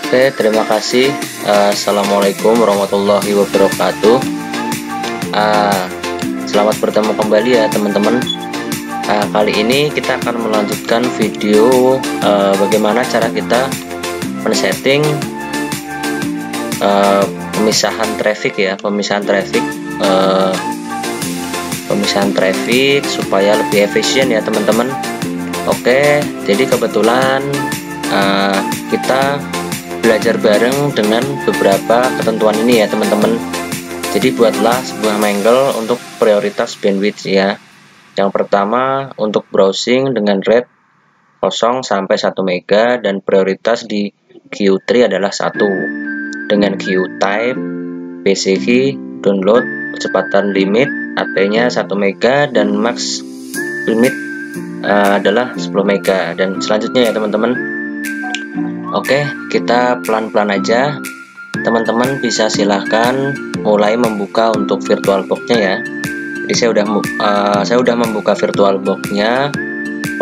Oke, terima kasih. Assalamualaikum warahmatullahi wabarakatuh. Selamat bertemu kembali ya teman-teman. Kali ini kita akan melanjutkan video bagaimana cara kita men-setting pemisahan traffic ya, pemisahan traffic supaya lebih efisien ya teman-teman. Oke, jadi kebetulan kita belajar bareng dengan beberapa ketentuan ini ya teman-teman. Jadi buatlah sebuah mangle untuk prioritas bandwidth ya. Yang pertama untuk browsing dengan rate 0 sampai 1 mega dan prioritas di Q3 adalah 1 dengan queue type PCK download kecepatan limit AT-nya 1 mega dan max limit adalah 10 mega dan selanjutnya ya teman-teman. Oke, kita pelan-pelan aja. Teman-teman bisa silahkan mulai membuka untuk VirtualBox-nya ya. Jadi saya udah membuka VirtualBox-nya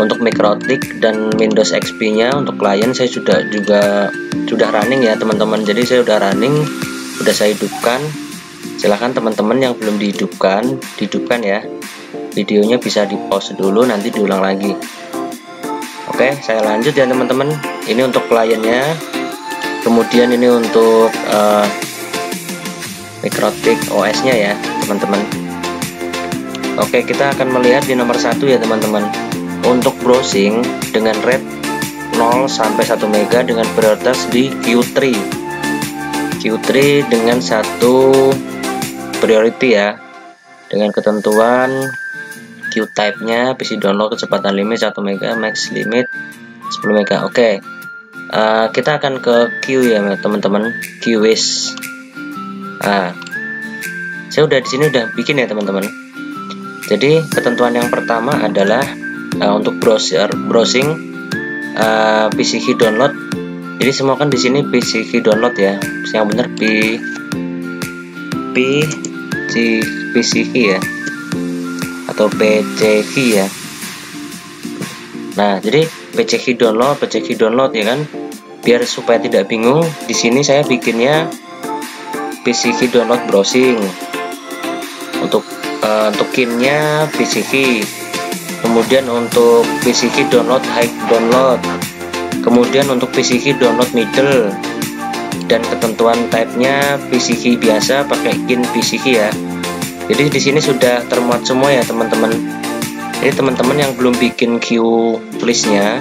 untuk Mikrotik dan Windows XP-nya. Untuk klien saya sudah running ya teman-teman. Jadi saya udah running, udah saya hidupkan. Silahkan teman-teman yang belum dihidupkan ya. Videonya bisa di pause dulu, nanti diulang lagi. Oke, saya lanjut ya teman-teman. Ini untuk kliennya, kemudian ini untuk Mikrotik OS-nya ya teman-teman. Oke, kita akan melihat di nomor 1 ya teman-teman. Untuk browsing dengan rate 0 sampai 1 mega dengan prioritas di Q3 dengan 1 priority ya, dengan ketentuan queue type-nya PC download kecepatan limit 1 mega, max limit 10 mega. Oke. Kita akan ke queue ya teman-teman, queue wish. Saya udah di sini udah bikin ya teman-teman. Jadi ketentuan yang pertama adalah untuk browsing PCK download. Jadi semua kan di sini PCK download ya. Yang benar PCK ya, atau PCK ya. Nah, jadi PCK download ya kan. Biar supaya tidak bingung, di sini saya bikinnya PCK download browsing. Untuk kinnya PCK. Kemudian untuk PCK download high download. Kemudian untuk PCK download middle. Dan ketentuan type-nya PCK biasa pakai kin PCK ya. Jadi di sini sudah termuat semua ya teman-teman. Jadi teman-teman yang belum bikin queue listnya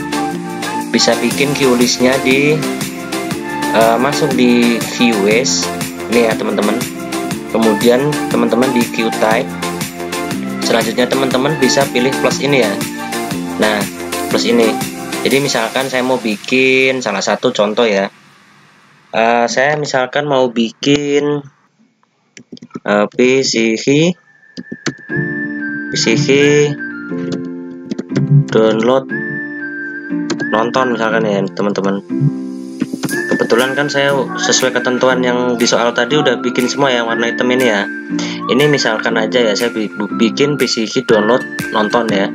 bisa bikin queue listnya di masuk di queue wish ini ya teman-teman. Kemudian teman-teman di queue type. Selanjutnya teman-teman bisa pilih plus ini ya. Nah, plus ini. Jadi misalkan saya mau bikin salah satu contoh ya. Saya misalkan mau bikin PCK download nonton misalkan ya teman-teman. Kebetulan kan saya sesuai ketentuan yang di soal tadi udah bikin semua yang warna hitam ini ya. Ini misalkan aja ya, saya bikin PCK download nonton ya.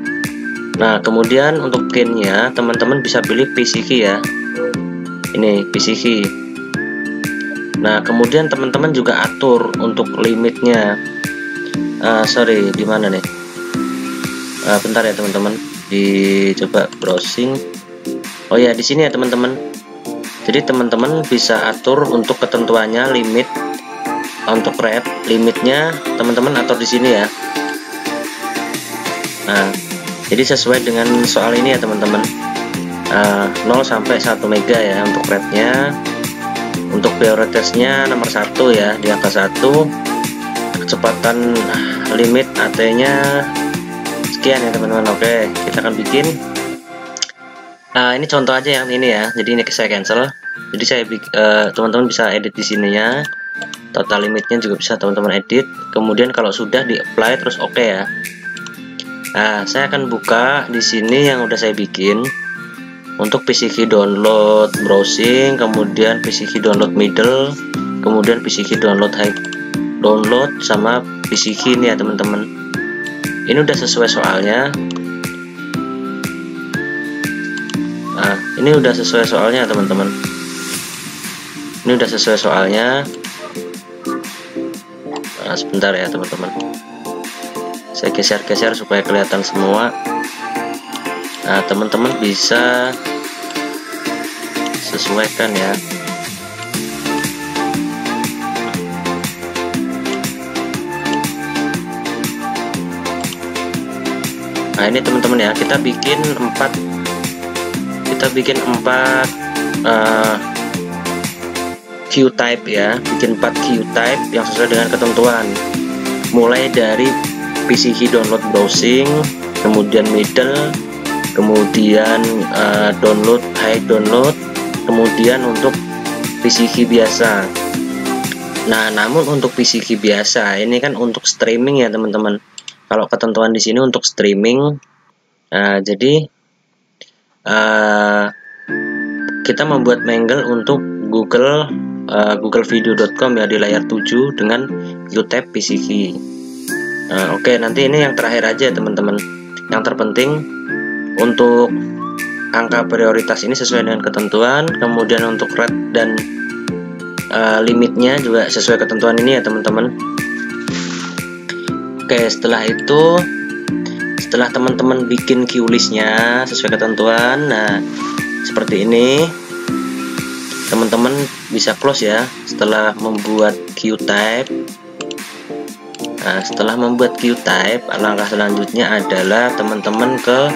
Nah, kemudian untuk kinnya teman-teman bisa pilih PCK ya. Ini PCK. Nah, kemudian teman-teman juga atur untuk limitnya. Sorry, di mana nih? Bentar ya teman-teman. Dicoba browsing. Oh ya, di sini ya teman-teman. Jadi teman-teman bisa atur untuk ketentuannya limit. Untuk rate limitnya teman-teman atur di sini ya. Nah, jadi sesuai dengan soal ini ya teman-teman. 0 sampai 1 mega ya untuk rate-nya. Untuk prioritasnya nomor 1 ya, di angka 1. Kecepatan limit AT-nya sekian ya teman-teman. Oke, kita akan bikin. Ini contoh aja yang ini ya. Jadi ini saya cancel. Jadi saya teman-teman bisa edit di sininya. Total limitnya juga bisa teman-teman edit. Kemudian kalau sudah di apply terus oke ya. Nah, saya akan buka di sini yang udah saya bikin. Untuk PCK download browsing, kemudian PCK download middle, kemudian PCK download high download sama PCK ini ya teman-teman. Ini udah sesuai soalnya. Nah, ini udah sesuai soalnya teman-teman. Ini udah sesuai soalnya. Nah, sebentar ya teman-teman, saya geser-geser supaya kelihatan semua. Nah, teman-teman bisa sesuaikan ya. Nah, ini teman-teman ya, kita bikin 4 Q-type ya, bikin 4 Q-type yang sesuai dengan ketentuan, mulai dari PCG download browsing, kemudian middle, kemudian download, high download, kemudian untuk PCG biasa. Nah, namun untuk PCG biasa ini kan untuk streaming ya teman-teman. Kalau ketentuan di sini untuk streaming, jadi kita membuat mangle untuk googlevideo.com ya di layar 7 dengan Qtype PCG. Oke, nanti ini yang terakhir aja teman-teman. Yang terpenting untuk angka prioritas ini sesuai dengan ketentuan, kemudian untuk rate dan limitnya juga sesuai ketentuan ini ya teman-teman. Oke, setelah itu, setelah teman-teman bikin Q-listnya sesuai ketentuan, nah seperti ini, teman-teman bisa close ya setelah membuat Qtype. Nah, setelah membuat Qtype, langkah selanjutnya adalah teman-teman ke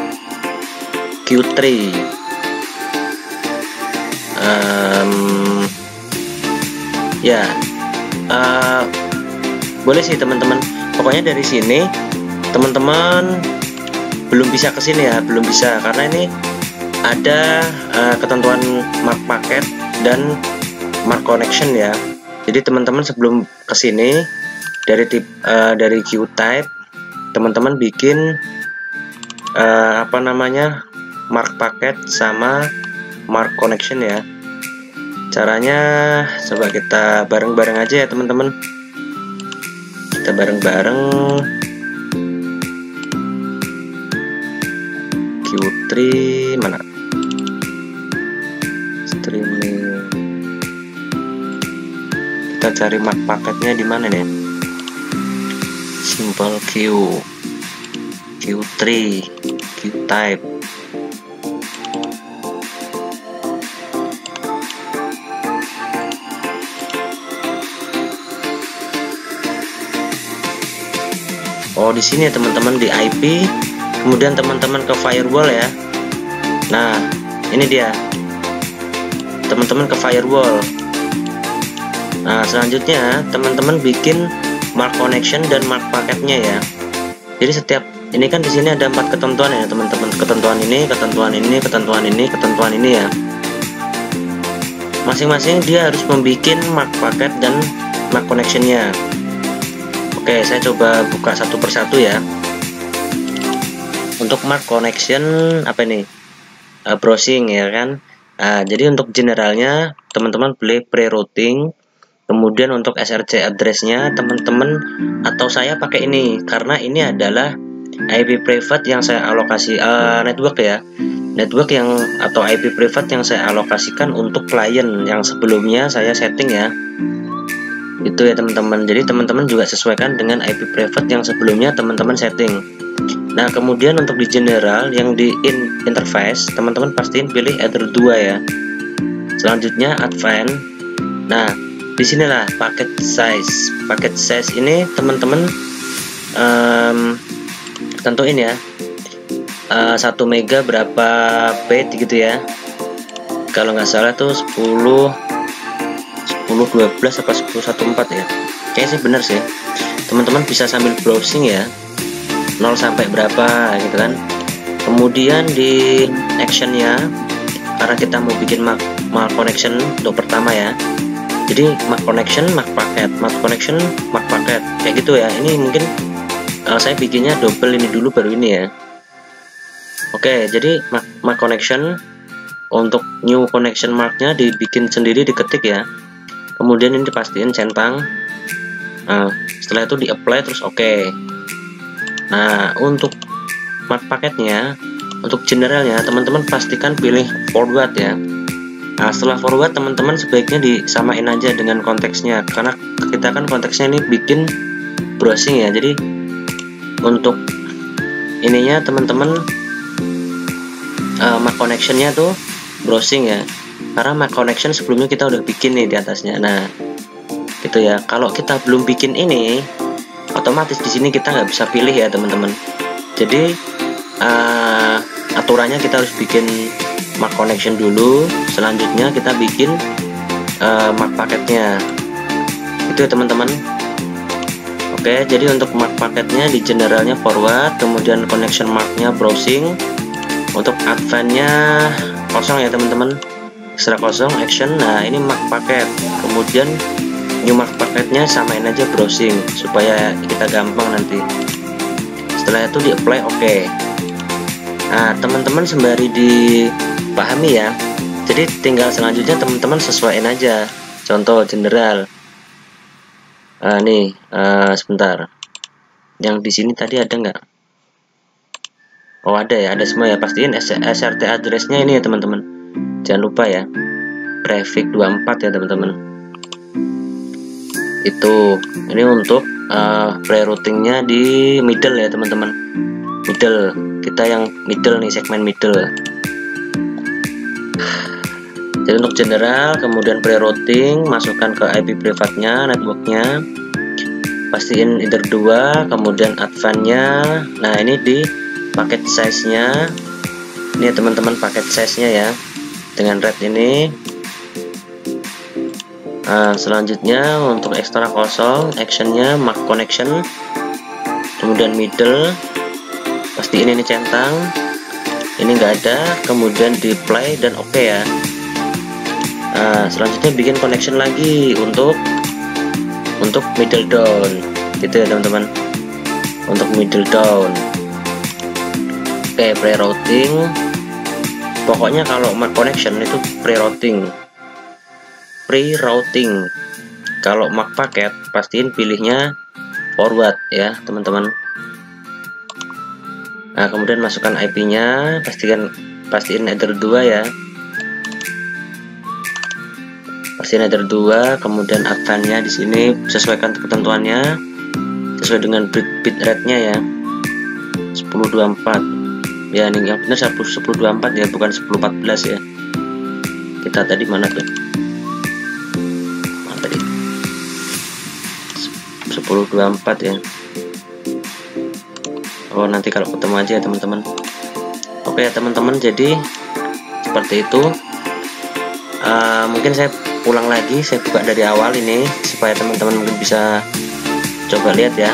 Q3. Boleh sih teman-teman. Pokoknya dari sini teman-teman belum bisa ke sini ya, belum bisa karena ini ada ketentuan mark paket dan mark connection ya. Jadi teman-teman sebelum ke sini dari Qtype, teman-teman bikin mark paket sama mark connection ya. Caranya coba kita bareng-bareng aja ya teman-teman. Kita bareng-bareng Q3 mana? Streaming. Kita cari mark paketnya di mana nih? Simple Q3 Qtype. Oh, di sini ya teman-teman, di IP, kemudian teman-teman ke firewall ya. Nah, ini dia. Teman-teman ke firewall. Nah, selanjutnya teman-teman bikin mark connection dan mark paketnya ya. Jadi setiap ini kan di sini ada 4 ketentuan ya teman-teman. Ketentuan ini, ketentuan ini, ketentuan ini, ketentuan ini ya. Masing-masing dia harus membuat mark paket dan mark connectionnya. Oke, saya coba buka satu persatu ya. Untuk mark connection apa ini? Browsing ya kan. Jadi untuk generalnya teman-teman pilih pre-routing. Kemudian untuk SRC addressnya teman-teman atau saya pakai ini karena ini adalah IP private yang saya alokasi network ya. Network yang atau IP private yang saya alokasikan untuk klien yang sebelumnya saya setting ya. Itu ya teman-teman. Jadi teman-teman juga sesuaikan dengan IP private yang sebelumnya teman-teman setting. Nah, kemudian untuk di general yang di interface teman-teman pastiin pilih Ether 2 ya. Selanjutnya advanced. Nah, disinilah packet size. Packet size ini teman-teman tentuin ya. 1 mega berapa byte gitu ya. Kalau nggak salah tuh 1012 apa 1014 ya, kayaknya sih bener sih. Teman-teman bisa sambil browsing ya, 0 sampai berapa gitu kan. Kemudian di actionnya, karena kita mau bikin mark connection untuk pertama ya, jadi mark connection, mark paket, mark connection, mark paket kayak gitu ya. Ini mungkin saya bikinnya double ini dulu baru ini ya. Oke, jadi mark connection untuk new connection marknya dibikin sendiri, diketik ya. Kemudian ini dipastiin centang. Nah, setelah itu di apply terus oke. Nah, untuk mark paketnya, untuk generalnya teman-teman pastikan pilih forward ya. Nah, setelah forward teman-teman sebaiknya disamain aja dengan konteksnya, karena kita kan konteksnya ini bikin browsing ya. Jadi untuk ininya teman-teman Mac connectionnya tuh browsing ya, karena Mac connection sebelumnya kita udah bikin nih di atasnya. Nah gitu ya. Kalau kita belum bikin ini, otomatis di sini kita nggak bisa pilih ya teman-teman. Jadi aturannya kita harus bikin Mac connection dulu, selanjutnya kita bikin Mac paketnya itu ya teman-teman. Oke, jadi untuk Mac paketnya di generalnya forward, kemudian connection marknya browsing, untuk advance-nya kosong ya teman-teman, extra kosong action. Nah ini Mac paket, kemudian new Mac paketnya samain aja browsing supaya kita gampang nanti. Setelah itu di apply oke. Nah teman-teman sembari dipahami ya, jadi tinggal selanjutnya teman-teman sesuaiin aja. Contoh general, nih sebentar, yang di sini tadi ada nggak? Oh ada ya, ada semua ya. Pastiin SRT addressnya ini ya teman-teman, jangan lupa ya, prefix 24 ya teman-teman. Itu ini untuk pre-routingnya di middle ya teman-teman. Middle, kita yang middle nih, segmen middle. Jadi untuk general, kemudian pre-routing, masukkan ke IP privatnya, networknya, pastiin either 2, kemudian advance-nya. Nah ini di paket size-nya, ini ya teman-teman, paket size-nya ya, dengan red ini. Nah, selanjutnya untuk ekstra kosong, actionnya Mac connection, kemudian middle, pasti ini centang, ini enggak ada, kemudian di play dan oke ya. Nah, selanjutnya bikin connection lagi untuk middle down, gitu ya teman-teman, untuk middle down. Oke, pre-routing, pokoknya kalau Mac connection itu pre-routing. Kalau Mac paket pastiin pilihnya forward ya teman-teman. Nah kemudian masukkan IP-nya, pastiin Ether 2 ya, pastiin Ether 2, kemudian advance-nya di sini sesuaikan ketentuannya sesuai dengan bit rate-nya ya, 1024 ya, ini yang benar 1024 ya, bukan 1014 ya. Kita tadi mana tuh? 1024 ya. Oh nanti kalau ketemu aja ya teman-teman. Oke ya teman-teman, jadi seperti itu. Mungkin saya ulang lagi, saya buka dari awal ini supaya teman-teman mungkin bisa coba lihat ya.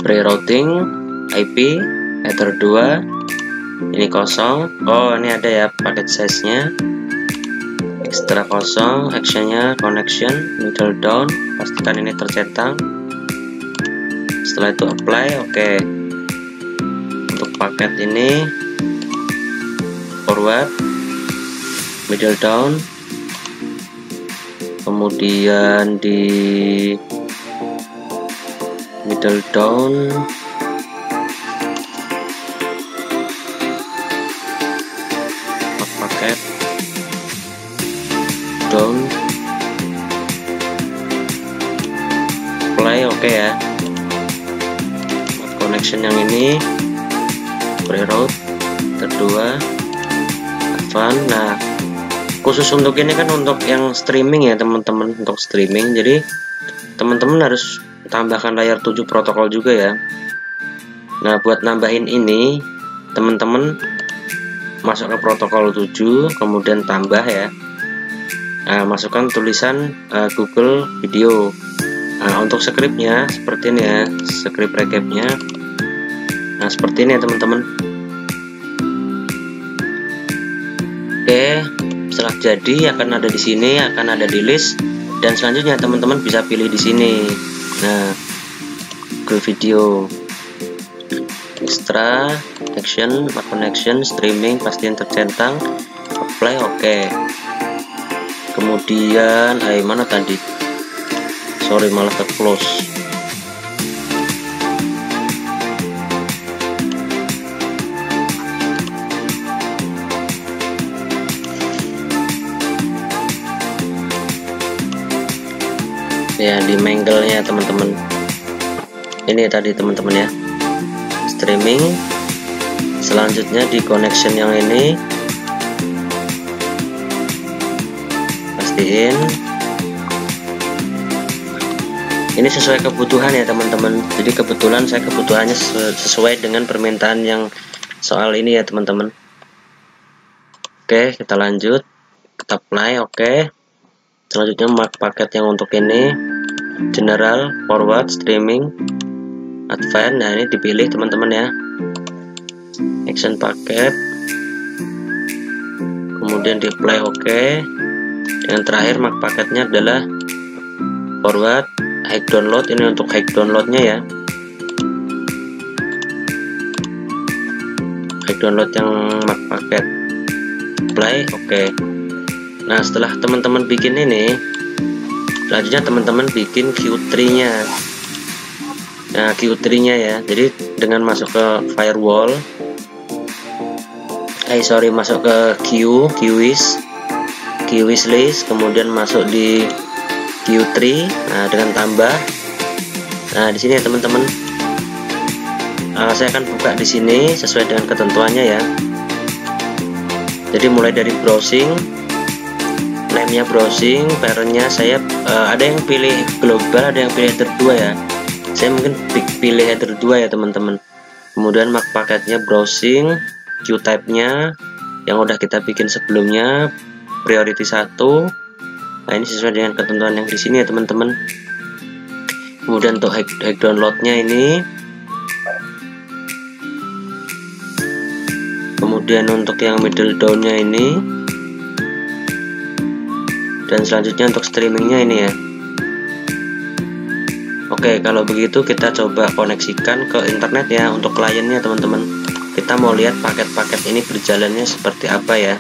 Pre-routing IP Ether 2, ini kosong. Oh ini ada ya paket size nya, ekstra kosong, actionnya connection middle down, pastikan ini tercentang. Setelah itu apply oke. Untuk paket ini forward, middle down, kemudian di middle down, paket down, play oke ya. Connection yang ini pre-route kedua advance. Nah khusus untuk ini kan untuk yang streaming ya teman-teman, untuk streaming, jadi teman-teman harus tambahkan layer 7 protokol juga ya. Nah buat nambahin ini teman-teman masuk ke protokol 7, kemudian tambah ya. Nah, masukkan tulisan Google Video. Nah, untuk scriptnya seperti ini ya, script recapnya. Nah, seperti ini ya teman-teman. Oke, setelah jadi akan ada di sini, akan ada di list, dan selanjutnya teman-teman bisa pilih di sini. Nah, Google Video, extra, action, connection, streaming, pastiin tercentang, apply, oke. Kemudian, mana tadi? Sorry, malah ke close. Ya, di mangle-nya teman-teman. Ini tadi teman-teman ya. Streaming. Selanjutnya di connection yang ini. Pastiin. Ini sesuai kebutuhan ya teman-teman. Jadi kebetulan saya kebutuhannya sesuai dengan permintaan yang soal ini ya teman-teman. Oke, kita lanjut. Kita apply, oke. Selanjutnya mark paket yang untuk ini, general, forward, streaming, advance. Nah, ini dipilih teman-teman ya. Action paket. Kemudian di apply, oke. Yang terakhir mark paketnya adalah forward, high download. Ini untuk high downloadnya ya. High download yang mark paket. Apply, oke. Nah, setelah teman-teman bikin ini, selanjutnya teman-teman bikin Q3 nya. Nah, Q3 nya ya, jadi dengan masuk ke firewall, masuk ke QWish list, kemudian masuk di Q3. Nah, dengan tambah. Nah, di sini ya teman-teman, saya akan buka di sini sesuai dengan ketentuannya ya. Jadi mulai dari browsing, name-nya browsing, parent-nya saya ada yang pilih global, ada yang pilih header 2 ya. Saya mungkin pilih header 2 ya teman-teman. Kemudian mark paketnya browsing, Q-type-nya yang udah kita bikin sebelumnya, priority 1. Nah, ini sesuai dengan ketentuan yang di sini ya teman-teman. Kemudian untuk high download-nya ini. Kemudian untuk yang middle down-nya ini. Dan selanjutnya untuk streamingnya ini ya. Oke, kalau begitu kita coba koneksikan ke internet ya untuk kliennya teman-teman. Kita mau lihat paket-paket ini berjalannya seperti apa ya.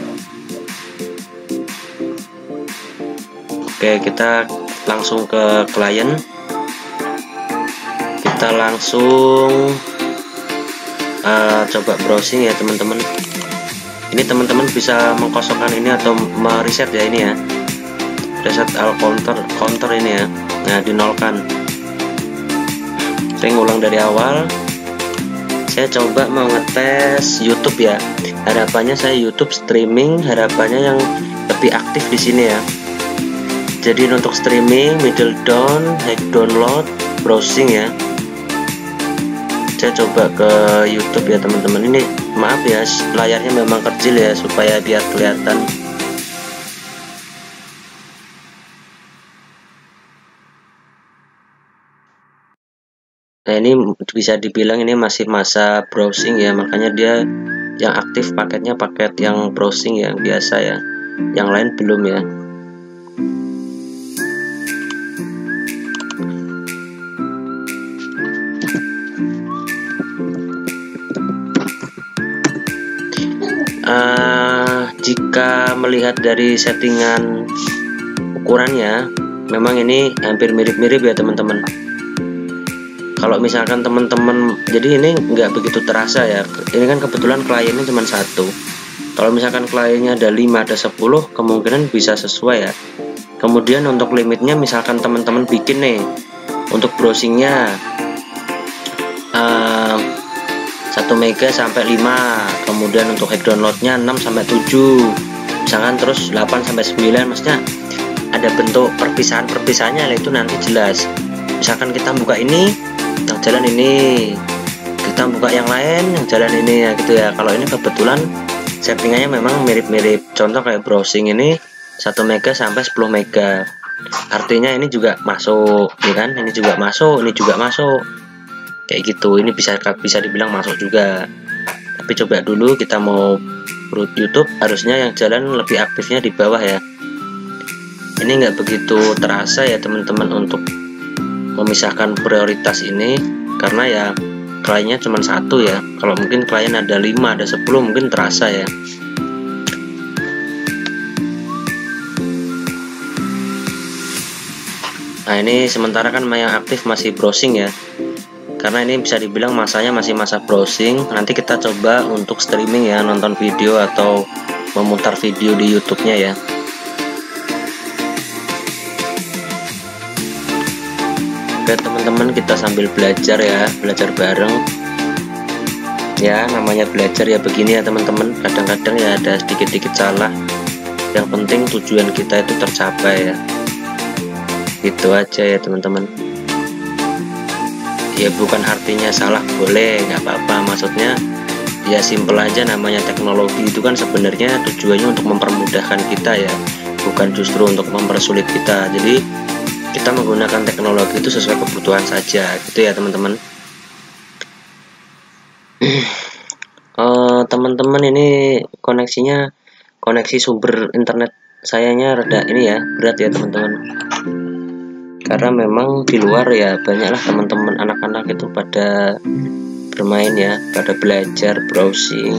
Oke, kita langsung ke klien. Kita langsung coba browsing ya teman-teman. Ini teman-teman bisa mengkosongkan ini atau mereset ya ini ya. Reset all counter ini ya. Nah, dinolkan. Saya ngulang dari awal. Saya coba mau ngetes YouTube ya. Harapannya saya YouTube streaming, harapannya yang lebih aktif di sini ya. Jadi untuk streaming, middle down, high download, browsing ya. Saya coba ke YouTube ya teman-teman. Ini maaf ya, layarnya memang kecil ya supaya biar kelihatan. Nah, ini bisa dibilang ini masih masa browsing ya, makanya dia yang aktif paketnya paket yang browsing yang biasa ya, yang lain belum ya. Jika melihat dari settingan ukurannya, memang ini hampir mirip-mirip ya teman-teman. Kalau misalkan teman-teman, jadi ini nggak begitu terasa ya. Ini kan kebetulan kliennya cuma 1. Kalau misalkan kliennya ada 5, ada 10, kemungkinan bisa sesuai ya. Kemudian untuk limitnya, misalkan teman-teman bikin nih untuk browsingnya 1 mega sampai 5, kemudian untuk high downloadnya 6 sampai 7, misalkan terus 8 sampai 9, maksudnya ada bentuk perpisahan-perpisahannya, itu nanti jelas. Misalkan kita buka ini, yang jalan ini kita buka yang lain yang jalan ini ya gitu ya. Kalau ini kebetulan settingannya memang mirip-mirip, contoh kayak browsing ini 1 mega sampai 10 mega, artinya ini juga masuk ya kan, ini juga masuk, ini juga masuk kayak gitu. Ini bisa dibilang masuk juga. Tapi coba dulu kita mau root YouTube, harusnya yang jalan lebih aktifnya di bawah ya. Ini nggak begitu terasa ya teman-teman untuk memisahkan prioritas ini, karena ya kliennya cuma 1 ya. Kalau mungkin klien ada 5, ada 10 mungkin terasa ya. Nah ini sementara kan yang aktif masih browsing ya, karena ini bisa dibilang masanya masih masa browsing. Nanti kita coba untuk streaming ya, nonton video atau memutar video di YouTube-nya ya. Oke teman-teman, kita sambil belajar ya, belajar bareng ya. Namanya belajar ya begini ya teman-teman, kadang-kadang ya ada sedikit-sedikit salah, yang penting tujuan kita itu tercapai ya, gitu aja ya teman-teman. Ya bukan artinya salah boleh, nggak apa-apa, maksudnya ya simple aja. Namanya teknologi itu kan sebenarnya tujuannya untuk mempermudahkan kita ya, bukan justru untuk mempersulit kita. Jadi kita menggunakan teknologi itu sesuai kebutuhan saja gitu ya teman-teman. Teman-teman, ini koneksi sumber internet sayanya rada ini ya, berat ya teman-teman, karena memang di luar ya banyaklah teman-teman anak-anak itu pada bermain ya, pada belajar, browsing,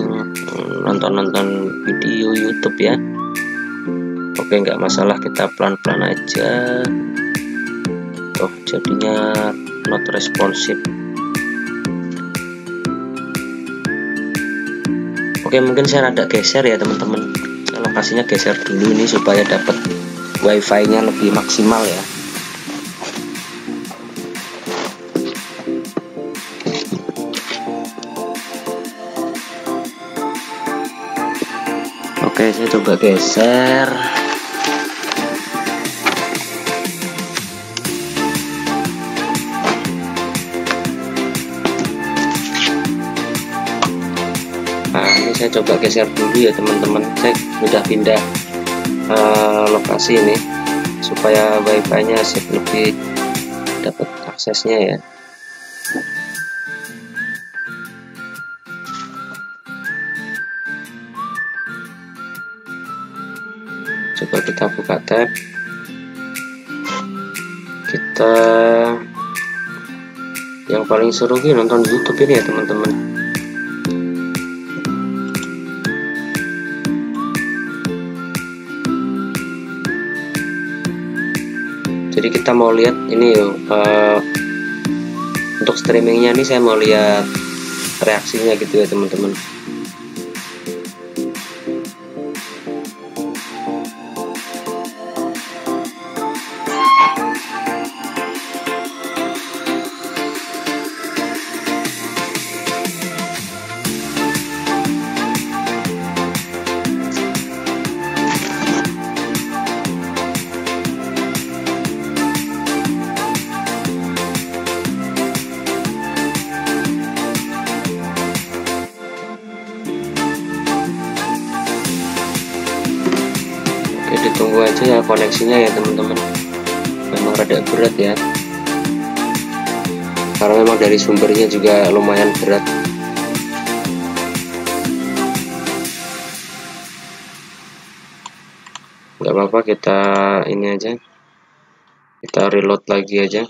nonton video YouTube ya. Oke, nggak masalah, kita pelan-pelan aja. Oh, jadinya not responsive. Oke, mungkin saya rada geser ya teman-teman, lokasinya geser dulu ini supaya dapat wifi nya lebih maksimal ya. Oke, saya coba geser. Nah, ini saya coba geser dulu ya teman-teman. Saya sudah pindah lokasi ini supaya wifi-nya lebih dapat aksesnya ya. Coba kita buka tab, kita yang paling seru ini nonton YouTube ini ya teman-teman. Jadi kita mau lihat ini yuk, untuk streamingnya nih saya mau lihat reaksinya gitu ya teman-teman. Ditunggu aja ya koneksinya ya teman-teman, memang rada berat ya, karena memang dari sumbernya juga lumayan berat. Nggak apa-apa, kita ini aja, kita reload lagi aja.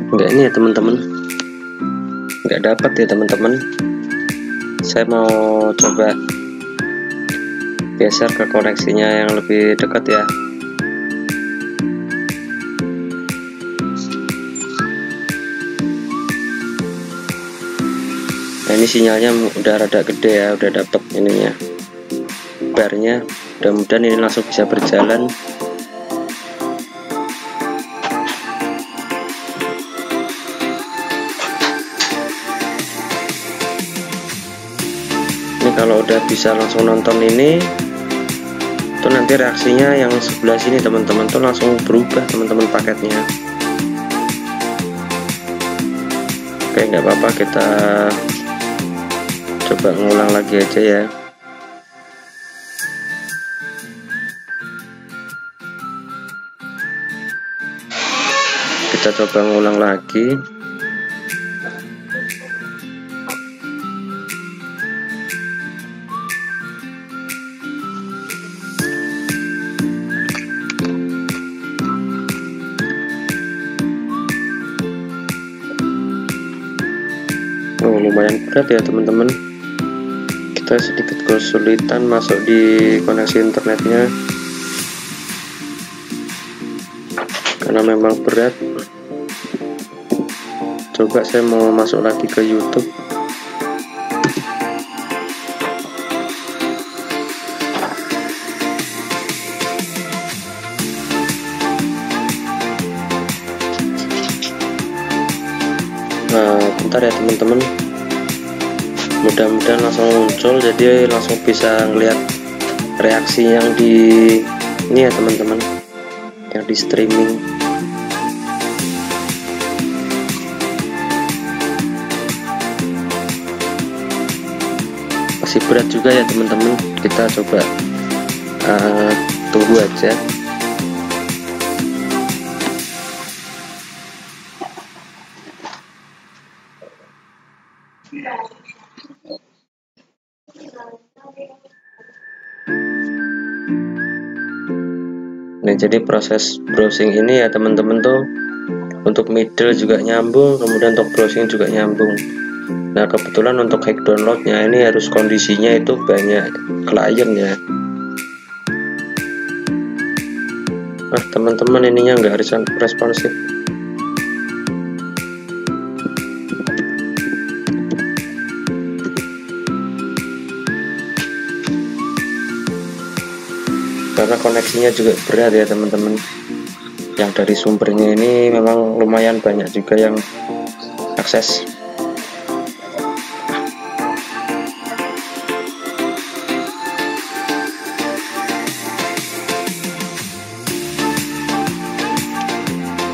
Enggak ini ya teman-teman, nggak dapat ya teman-teman. Saya mau coba geser ke koneksinya yang lebih dekat ya. Nah ini sinyalnya udah rada gede ya, udah dapet ininya, barnya. Mudah-mudahan ini langsung bisa berjalan. kalau udah bisa langsung nonton ini tuh, nanti reaksinya yang sebelah sini teman-teman tuh langsung berubah teman-teman paketnya. Oke, nggak apa-apa, kita coba ngulang lagi aja ya. Kita coba ngulang lagi. Lumayan berat ya teman-teman, kita sedikit kesulitan masuk di koneksi internetnya karena memang berat. Coba saya mau masuk lagi ke YouTube. Nah, bentar ya teman-teman, mudah-mudahan langsung muncul, jadi langsung bisa ngeliat reaksi yang di ini ya teman-teman, yang di streaming. Masih berat juga ya teman-teman, kita coba tunggu aja. Nah, jadi proses browsing ini ya teman-teman tuh, untuk middle juga nyambung, kemudian untuk browsing juga nyambung. Nah, kebetulan untuk hack downloadnya ini harus kondisinya itu banyak klien ya. Nah teman-teman, ininya nggak responsif. Karena koneksinya juga berat ya teman-teman, yang dari sumbernya ini memang lumayan banyak juga yang akses.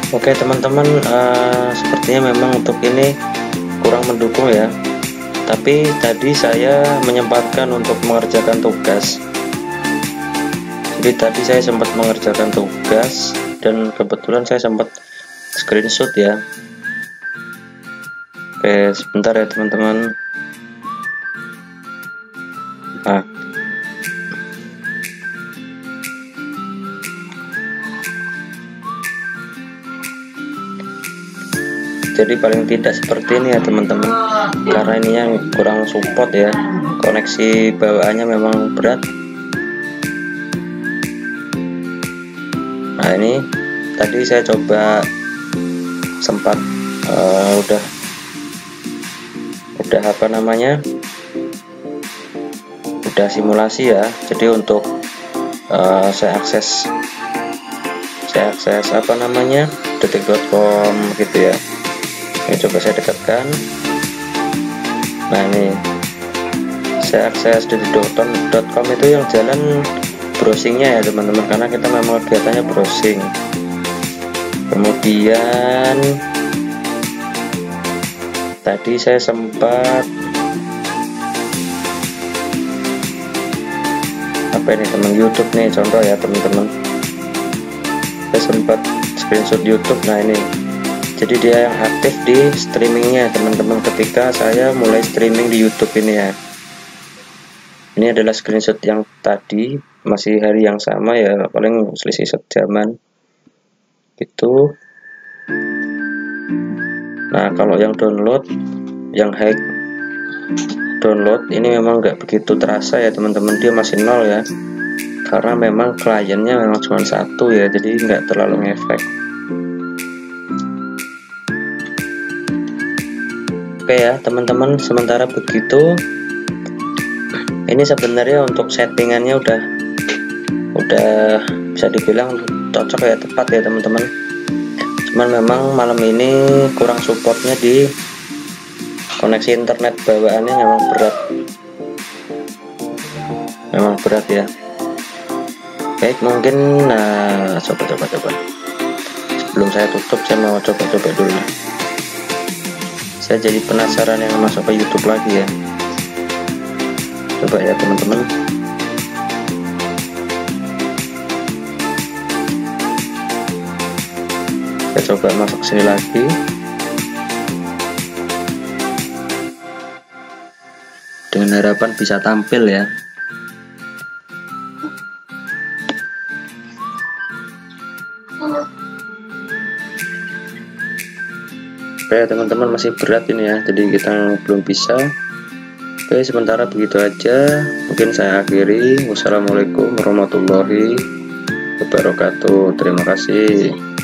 Oke teman-teman, sepertinya memang untuk ini kurang mendukung ya, tapi tadi saya menyempatkan untuk mengerjakan tugas. Jadi tadi saya sempat mengerjakan tugas dan kebetulan saya sempat screenshot ya. Oke, sebentar ya teman-teman. Nah, jadi paling tidak seperti ini ya teman-teman, karena ini yang kurang support ya, koneksi bawaannya memang berat. Nah ini tadi saya coba sempat udah apa namanya, udah simulasi ya. Jadi untuk saya akses apa namanya, detik.com gitu ya. Ini coba saya dekatkan. Nah ini saya akses detik.com itu yang jalan browsingnya ya teman-teman, karena kita memang kegiatannya browsing. Kemudian tadi saya sempat apa ini teman, YouTube nih contoh ya teman-teman, saya sempat screenshot YouTube. Nah ini jadi dia yang aktif di streamingnya teman-teman ketika saya mulai streaming di YouTube ini ya. Ini adalah screenshot yang tadi, masih hari yang sama ya, paling selisih sejaman gitu. Nah kalau yang download, yang hack download ini memang nggak begitu terasa ya teman-teman, dia masih nol ya, karena memang kliennya memang cuma satu ya, jadi nggak terlalu ngefek. Oke ya teman-teman, sementara begitu. Ini sebenarnya untuk settingannya udah bisa dibilang cocok ya, tepat ya teman-teman. Cuman memang malam ini kurang supportnya di koneksi internet bawaannya, memang berat. memang berat ya. Baik, mungkin coba sebelum saya tutup saya mau coba dulu. Saya jadi penasaran yang masuk ke YouTube lagi ya. Coba ya teman-teman. Saya coba masuk sini lagi. Dengan harapan bisa tampil ya. Oke teman-teman, masih berat ini ya, jadi kita belum bisa. Oke, sementara begitu aja, mungkin saya akhiri. Wassalamualaikum warahmatullahi wabarakatuh. Terima kasih.